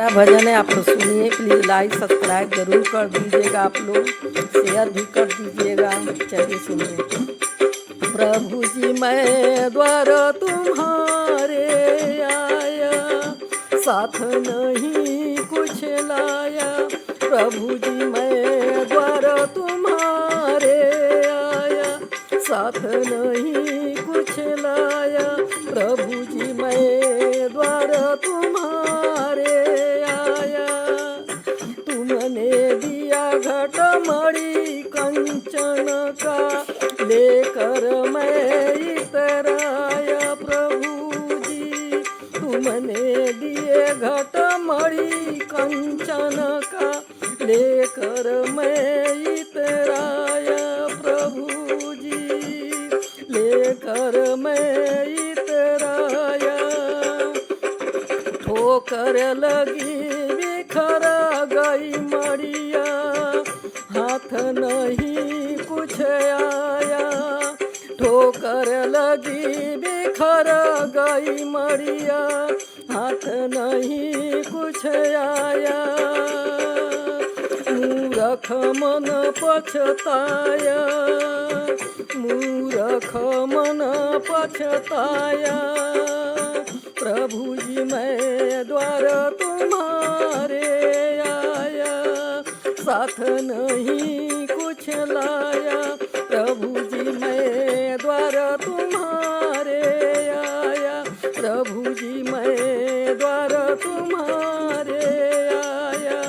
भजन है, आप लोग सुनिए। प्लीज़ लाइक सब्सक्राइब जरूर कर दीजिएगा, आप लोग शेयर भी कर दीजिएगा। चलिए सुनिए। प्रभु जी मैं द्वार तुम्हारे आया, साथ नहीं कुछ लाया। प्रभु जी मैं द्वार तुम्हारे आया, साथ नहीं कुछ लाया। प्रभु जी मैं द्वार तुम्हारे आया, तुमने दिया घटमड़ी कंचन का, लेकर मैं इतराया। प्रभु जी तुमने दिए घटमड़ी कंचन का, लेकर मैं इतराया। प्रभु जी लेकर मैं इतराया। ठोकर लगी बिखर गई मड़िया, हाथ नहीं कुछ आया। ठोकर लगी बिखर गई मड़िया, हाथ नहीं कुछ आया। मूरख मन पछताया, मूरख मन पछताया। प्रभु जी मैं द्वार तुम्हारे आया, साथ नहीं कुछ लाया। प्रभु जी मैं द्वार तुम्हारे आया, प्रभु जी मैं द्वार तुम्हारे आया।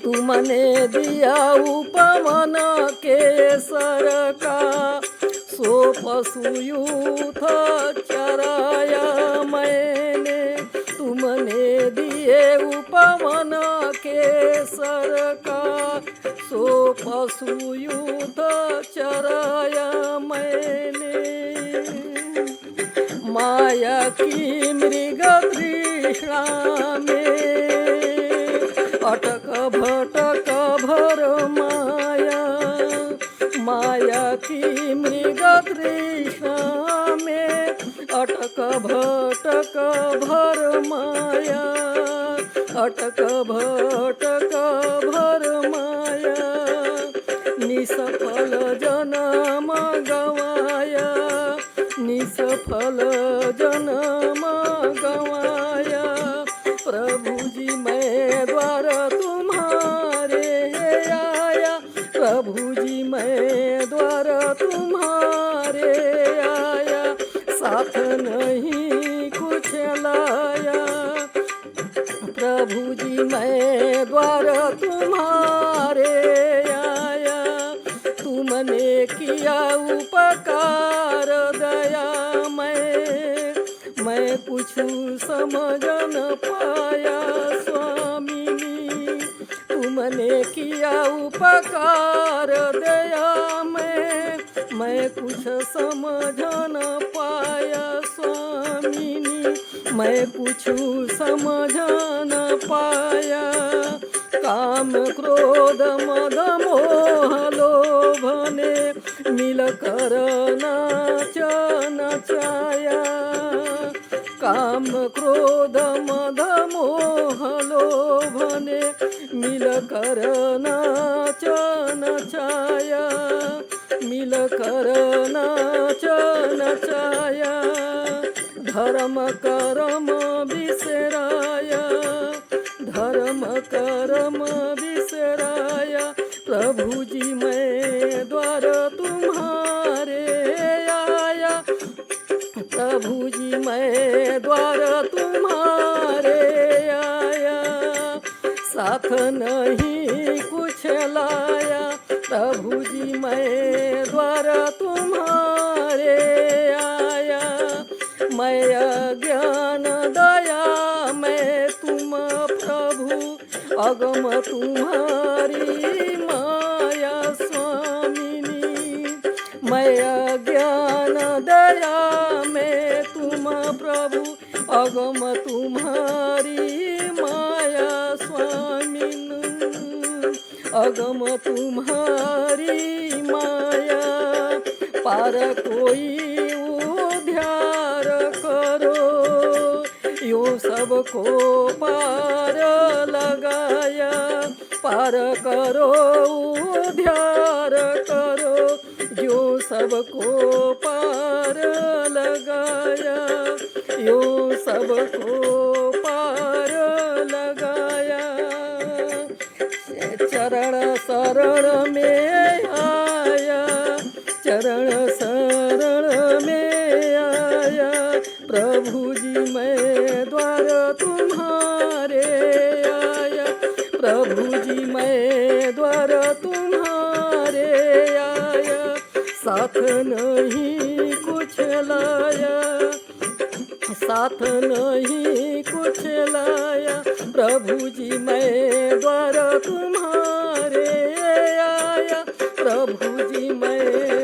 तुमने दिया उपवन केसर का, सो पशुयूथ चराया मैंने। तुमने दिए उपवन केसर का, सो पशुयूथ चराया मैंने। माया की मृग तृष्णा में, अटक भटक भर माया। माया की मृग तृष्णा में, अटक भटक भर माया। अटक भटक भर माया, निसफल जन्म गवाया। निसफल जन्म गवाया। प्रभु जी मैं द्वार तुम्हारे आया, प्रभु जी मैं द्वार तुम्हारे आया, साथ नहीं कुछ लाया। प्रभु जी मैं द्वार तुम्हारे आया, तुमने किया उपकार दया मैं कुछ समझ न पाया। स्वामिनी तुमने किया उपकार दया मैं कुछ समझ न पाया। स्वामिनी मैं कुछ समझ न पाया। काम क्रोध मद मोह लोभ ने मिलकर नाच नचाया। काम क्रोध मद मोह लोभ ने मिलकर नाच नचाया। मिलकर नाच नचाया। धर्म कर्म बिसराया, धर्म कर्म बिसराया। प्रभु जी मैं द्वार तुम्हारे आया, प्रभु जी मैं द्वार तुम्हारे आया, साथ नहीं कुछ लाया। प्रभु जी मैं द्वार तुम्हारे आया, मैं अज्ञान दया मैं तुम प्रभु, अगम तुम्हारी माया। स्वामिनी मैं अज्ञान दया मैं तुम प्रभु, अगम तुम्हारी माया। स्वामिनी अगम तुम्हारी माया। पार कोई उद्धार करो, यो सबको पार पार करो उद्धार करो, जो सबको पार लगाया, यो सबको पार लगाया। चरण शरण में आया, चरण शरण में आया, प्रभु जी मैं द्वार तुम्हारे आया, प्रभु जी मैं द्वार तुम्हारे आया, साथ नहीं कुछ लाया, साथ नहीं कुछ लाया, प्रभु जी मैं द्वार तुम्हारे आया, प्रभु जी मैं